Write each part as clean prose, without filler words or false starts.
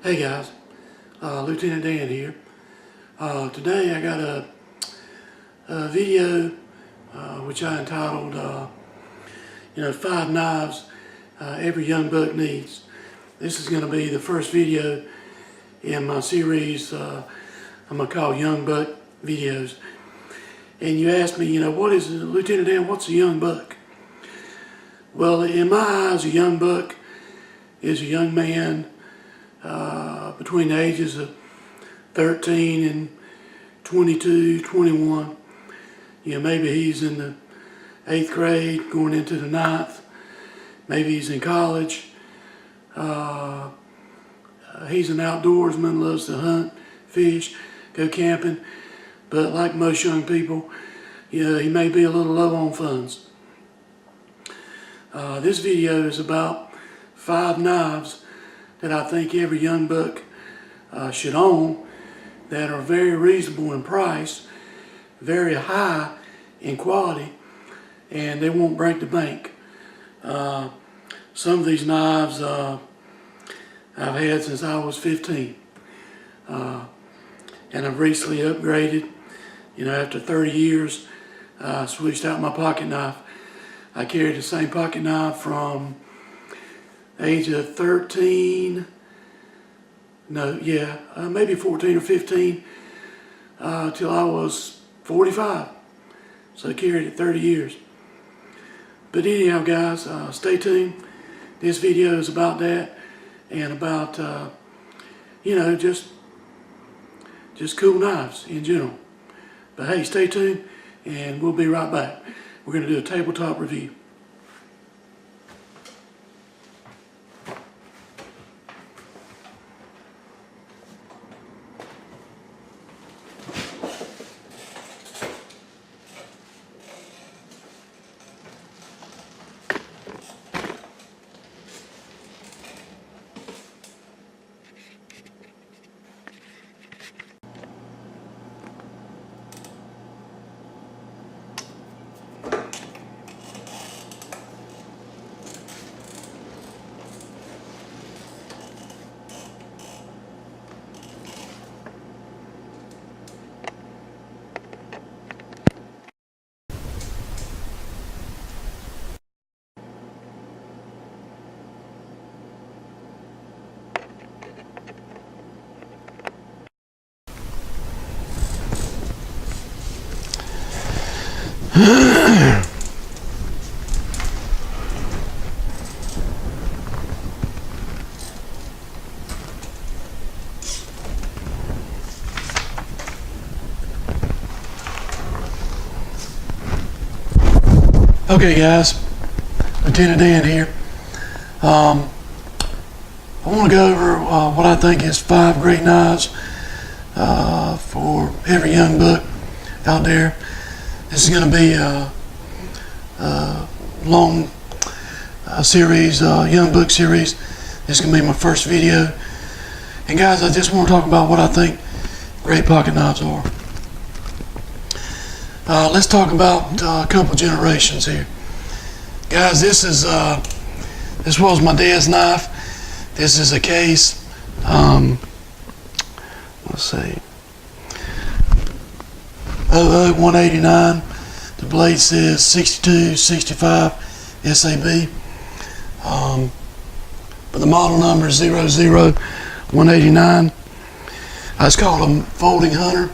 Hey guys, Lieutenant Dan here. Today I got a video which I entitled, 5 Knives Every Young Buck Needs. This is going to be the first video in my series I'm going to call Young Buck Videos. And you asked me, what is, Lieutenant Dan, what's a young buck? Well, in my eyes, a young buck is a young man between the ages of 13 and 22, 21. Maybe he's in the 8th grade, going into the 9th. Maybe he's in college. He's an outdoorsman, loves to hunt, fish, go camping. But like most young people, he may be a little low on funds. This video is about 5 knives that I think every young buck should own, that are very reasonable in price, very high in quality, and they won't break the bank. Some of these knives I've had since I was 15, and I've recently upgraded. After 30 years, I switched out my pocket knife. I carried the same pocket knife from age of 13, maybe 14 or 15, till I was 45. So I carried it 30 years. But anyhow, guys, stay tuned. This video is about that, and about, just cool knives in general. But hey, stay tuned, and we'll be right back. We're going to do a tabletop review. Okay guys, Lieutenant Dan here. I want to go over what I think is 5 great knives for every young buck out there. This is going to be a long series, young buck series. This is going to be my first video. And guys, I just want to talk about what I think great pocket knives are. Let's talk about a couple generations here. Guys, this was my dad's knife. This is a case, let's see, 00189. The blade says 6265 SAB. But the model number is 00189. It's called a folding hunter.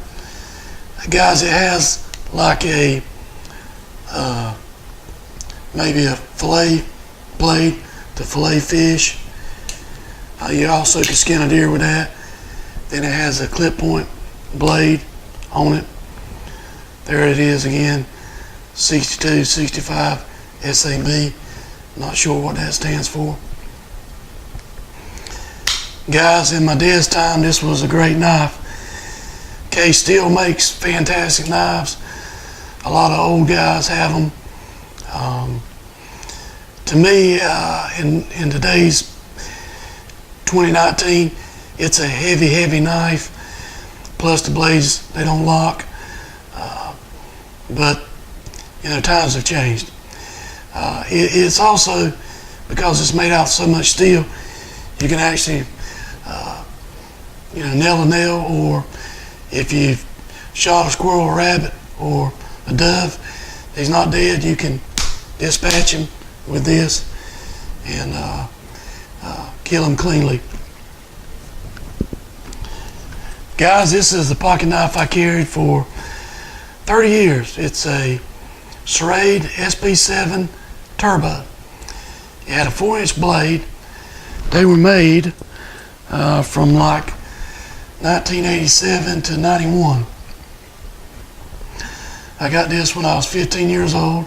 Guys, it has like a maybe a fillet blade to fillet fish. You also can skin a deer with that. Then it has a clip point blade on it. There it is again, 6265 SAB. Not sure what that stands for. Guys, in my dad's time, this was a great knife. Case still makes fantastic knives. A lot of old guys have them. To me, in today's 2019, it's a heavy knife. Plus the blades, they don't lock. But times have changed. It's also, because it's made out of so much steel, you can actually nail a nail, or if you've shot a squirrel, or rabbit, or a dove, he's not dead, you can dispatch him with this and kill him cleanly. Guys, this is the pocket knife I carried for 30 years. It's a serrated SP7 Turbo. It had a 4-inch blade. They were made from like 1987 to 91. I got this when I was 15 years old.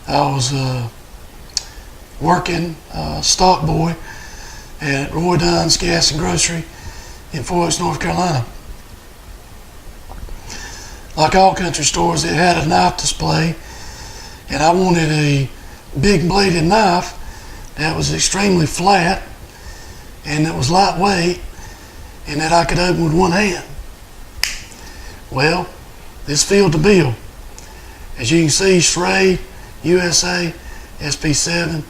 I was working stock boy at Roy Dunn's Gas and Grocery in Fort Oaks, North Carolina. Like all country stores, it had a knife display, and I wanted a big bladed knife that was extremely flat and that was lightweight and that I could open with one hand. Well, this filled the bill. As you can see, serrated, USA, SP7.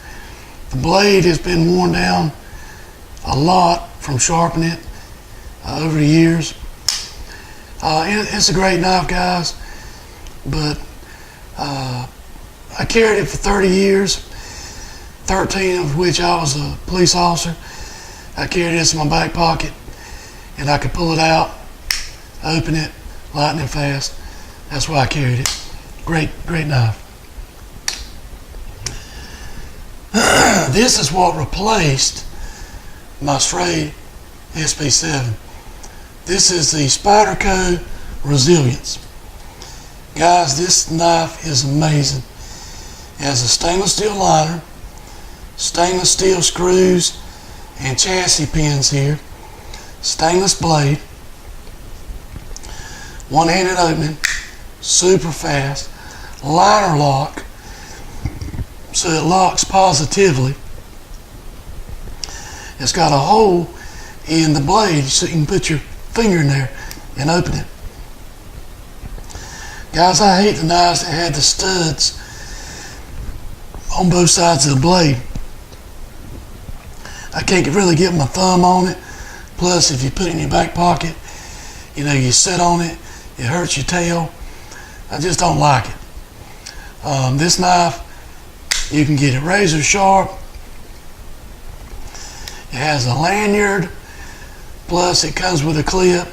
The blade has been worn down a lot from sharpening it over the years. It's a great knife, guys, but I carried it for 30 years, 13 of which I was a police officer. I carried this in my back pocket, and I could pull it out, open it, lightning fast. That's why I carried it. Great knife. This is what replaced my serrated SP7. This is the Spyderco Resilience. Guys, this knife is amazing. It has a stainless steel liner, stainless steel screws and chassis pins here, stainless blade, one-handed opening, super fast, liner lock, so it locks positively. It's got a hole in the blade so you can put your finger in there and open it. Guys, I hate the knives that had the studs on both sides of the blade. I can't really get my thumb on it. Plus, if you put it in your back pocket, you sit on it, it hurts your tail. I just don't like it. This knife, you can get it razor sharp. It has a lanyard, plus it comes with a clip,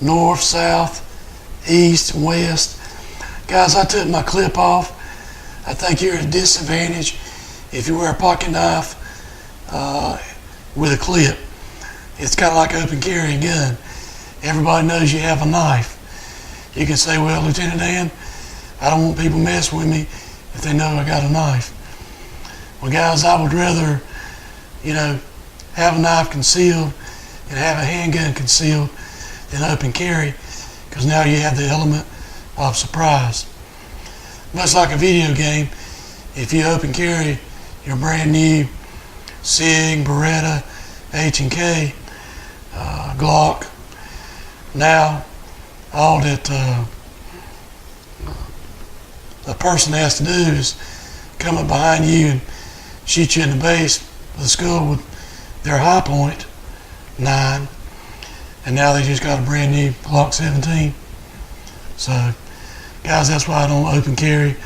north, south, east, and west. Guys, I took my clip off. I think you're at a disadvantage if you wear a pocket knife with a clip. It's kind of like open carry a gun. Everybody knows you have a knife. You can say, well, Lieutenant Dan, I don't want people messing with me if they know I got a knife. Well, guys, I would rather, have a knife concealed and have a handgun concealed than open carry, because now you have the element of surprise. Much like a video game, if you open carry your brand new SIG, Beretta, H&K, Glock, now all that a person has to do is come up behind you and shoot you in the base of the skull with their high point 9, and now they just got a brand new Glock 17. So, guys, that's why I don't open carry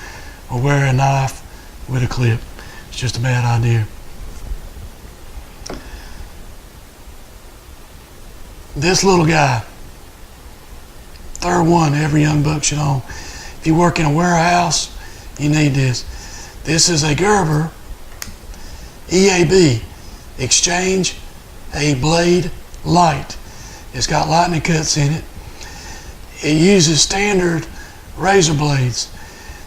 or wear a knife with a clip. It's just a bad idea. This little guy, third one every young buck should own. If you work in a warehouse, you need this. This is a Gerber EAB, Exchange a Blade Light. It's got lightning cuts in it. It uses standard razor blades.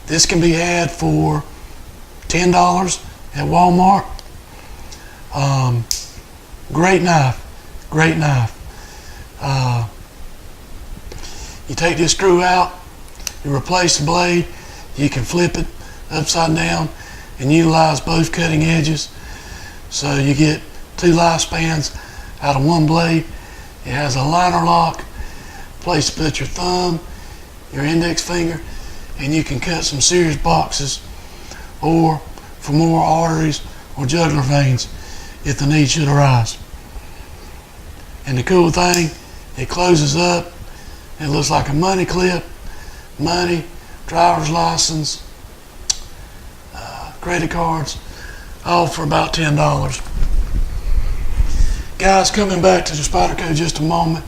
This can be had for $10 at Walmart. Great knife, great knife. You take this screw out, you replace the blade, you can flip it upside down and utilize both cutting edges. So you get 2 lifespans out of one blade. It has a liner lock, place to put your thumb, your index finger, and you can cut some serious boxes or for more arteries or jugular veins if the need should arise. And the cool thing, it closes up. It looks like a money clip, money, driver's license, credit cards, all for about $10. Guys, coming back to the Spyderco just a moment.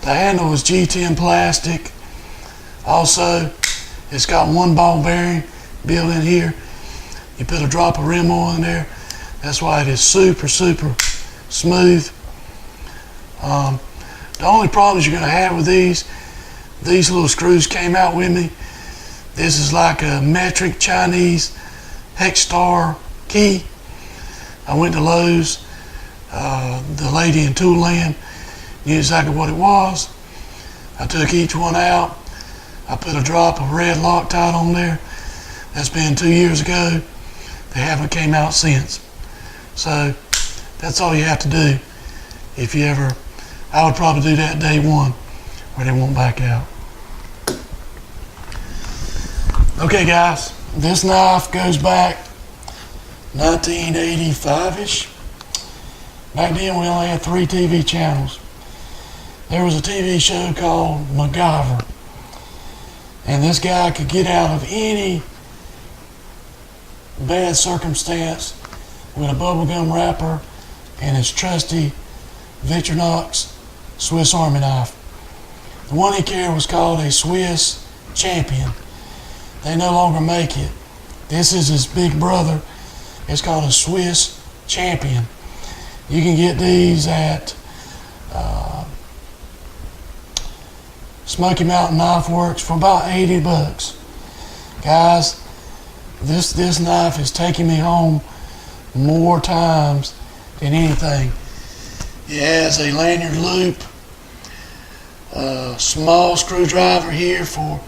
The handle is G10 plastic. Also, it's got one ball bearing built in here. You put a drop of rim oil in there. That's why it is super, super smooth. The only problems you're going to have with these little screws came out with me. This is like a metric Chinese hex star key. I went to Lowe's. The lady in Toolland knew exactly what it was. I took each one out. I put a drop of red Loctite on there. That's been 2 years ago. They haven't came out since. So that's all you have to do. If you ever, I would probably do that day one where they won't back out. Okay guys, this knife goes back 1985-ish. Back then we only had 3 TV channels. There was a TV show called MacGyver. And this guy could get out of any bad circumstance with a bubblegum wrapper and his trusty Victorinox Swiss Army knife. The one he carried was called a Swiss Champion. They no longer make it. This is his big brother. It's called a Swiss Champion. You can get these at Smoky Mountain Knife Works for about 80 bucks. Guys, this knife is taking me home more times than anything. It has a lanyard loop, a small screwdriver here for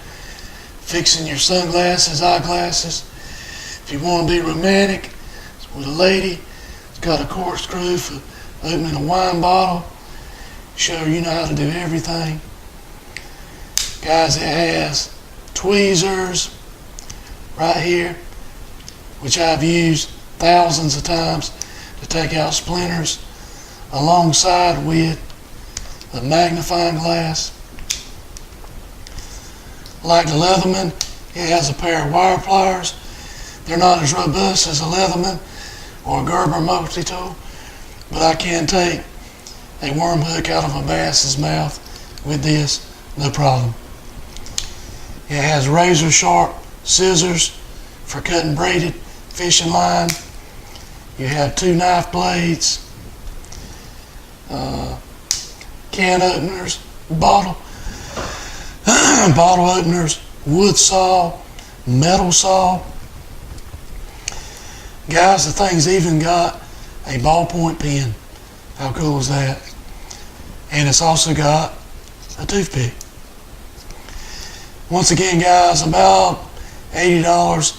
fixing your sunglasses, eyeglasses. If you want to be romantic with a lady, it's got a corkscrew for opening a wine bottle. Show her you know how to do everything. Guys, it has tweezers right here, which I've used thousands of times to take out splinters, alongside with a magnifying glass. Like the Leatherman, it has a pair of wire pliers. They're not as robust as a Leatherman or a Gerber multi-tool, but I can take a worm hook out of a bass's mouth with this, no problem. It has razor sharp scissors for cutting braided fishing line. You have 2 knife blades, can openers, bottle openers, wood saw, metal saw. Guys, the thing's even got a ballpoint pen. How cool is that? And it's also got a toothpick. Once again, guys, about $80.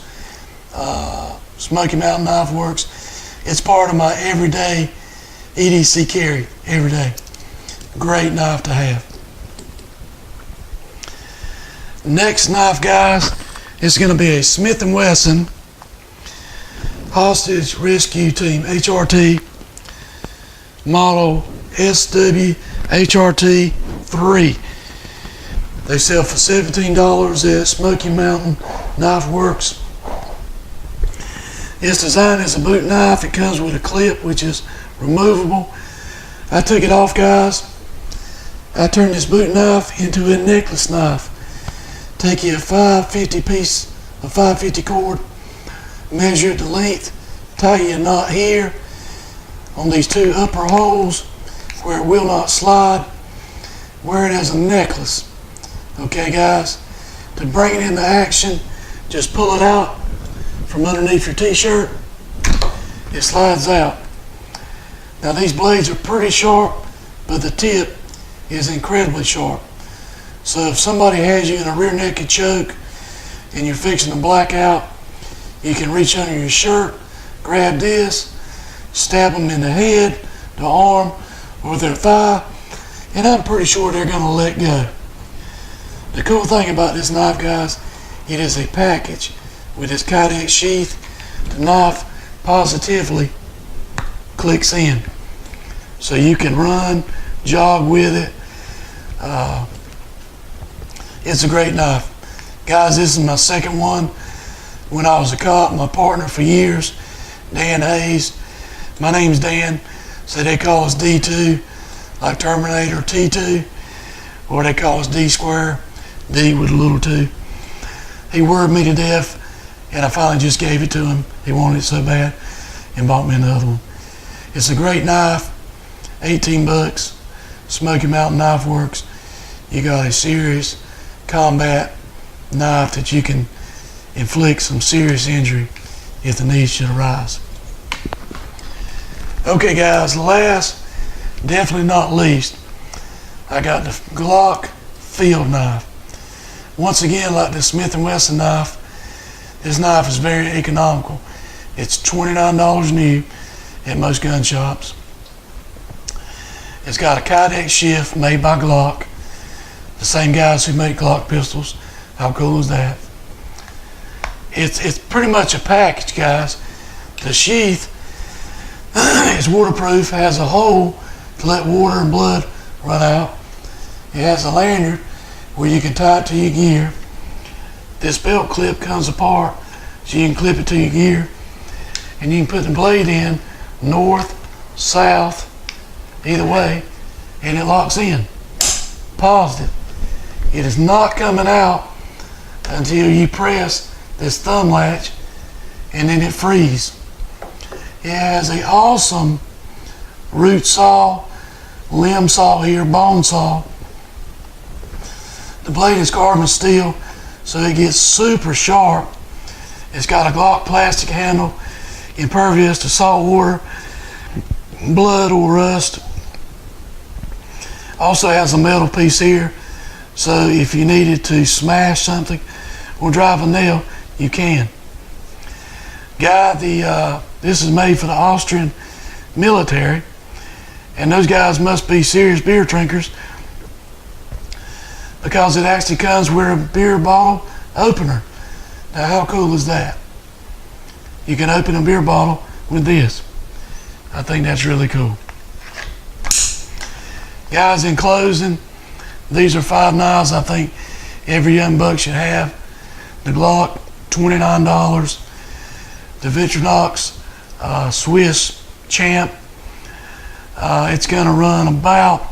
Smoky Mountain Knife Works. It's part of my everyday EDC carry, every day. Great knife to have. Next knife, guys, is going to be a Smith & Wesson Hostage Rescue Team HRT model SW HRT3. They sell for $17 at Smoky Mountain Knife Works. It's designed as a boot knife. It comes with a clip which is removable. I took it off, guys. I turned this boot knife into a necklace knife. Take you a 550 piece of 550 cord, measure it to length, tie you a knot here on these 2 upper holes where it will not slide. Wear it as a necklace. Okay, guys, to bring it into action, just pull it out from underneath your t-shirt. It slides out. Now these blades are pretty sharp, but the tip is incredibly sharp. So if somebody has you in a rear naked choke and you're fixing to black out, you can reach under your shirt, grab this, stab them in the head, the arm, or their thigh, and I'm pretty sure they're going to let go. The cool thing about this knife, guys, it is a package with this Kydex sheath. The knife positively clicks in. So you can run jog with it. It's a great knife. Guys, this is my second one. When I was a cop, my partner for years, Dan Hayes. My name's Dan, so they call us D2, like Terminator, T2, or they call us D square, D with a little 2. He worried me to death, and I finally just gave it to him. He wanted it so bad, and bought me another one. It's a great knife, 18 bucks, Smoky Mountain Knife Works. You got a serious combat knife that you can inflict some serious injury if the need should arise. Okay guys, last, definitely not least, I got the Glock field knife. Once again, like the Smith & Wesson knife, this knife is very economical. It's $29 new at most gun shops. It's got a Kydex shift made by Glock, the same guys who make Glock pistols. How cool is that? It's pretty much a package, guys. The sheath is waterproof, has a hole to let water and blood run out. It has a lanyard where you can tie it to your gear. This belt clip comes apart so you can clip it to your gear, and you can put the blade in north, south, either way, and it locks in. Positive. It is not coming out until you press this thumb latch, and then it frees. It has an awesome root saw, limb saw here, bone saw. The blade is carbon steel, so it gets super sharp. It's got a Glock plastic handle, impervious to salt water, blood or rust. Also has a metal piece here, so if you needed to smash something or drive a nail, you can. Guy, this is made for the Austrian military, and those guys must be serious beer drinkers, because it actually comes with a beer bottle opener. Now how cool is that? You can open a beer bottle with this. I think that's really cool. Guys, in closing, these are 5 knives I think every young buck should have. The Glock, $29. The Victorinox Swiss Champ, it's gonna run about,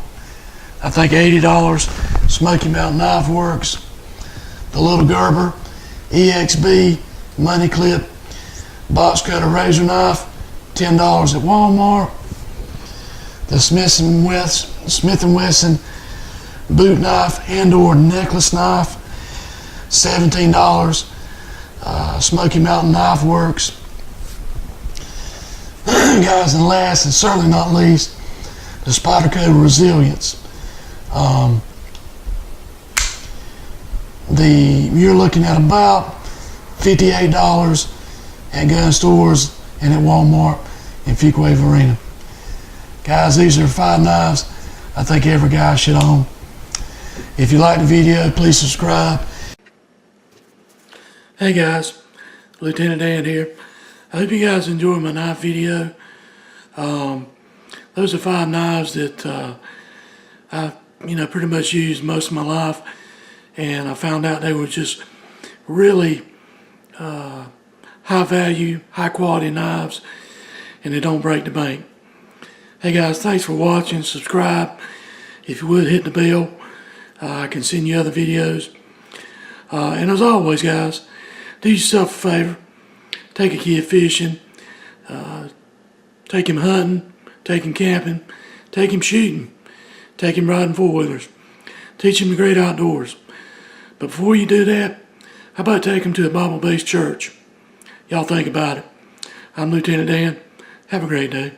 I think, $80. Smoky Mountain Knife Works. The little Gerber EXB money clip box cutter razor knife, $10 at Walmart. The Smith & Wesson boot knife and/or necklace knife, $17. Smoky Mountain Knife Works. Guys, and last and certainly not least, the Spyderco Resilience. You're looking at about $58 at gun stores and at Walmart and Fuquay Arena. Guys, these are 5 knives I think every guy should own. If you like the video, please subscribe. Hey guys, Lieutenant Dan here. I hope you guys enjoyed my knife video. Those are 5 knives that I pretty much used most of my life, and I found out they were just really high value, high quality knives, and they don't break the bank. Hey guys, thanks for watching. Subscribe. If you would, hit the bell. I can send you other videos. And as always, guys, do yourself a favor. Take a kid fishing. Take him hunting. Take him camping. Take him shooting. Take him riding 4-wheelers. Teach him the great outdoors. But before you do that, how about take him to a Bible-based church? Y'all think about it. I'm Lieutenant Dan. Have a great day.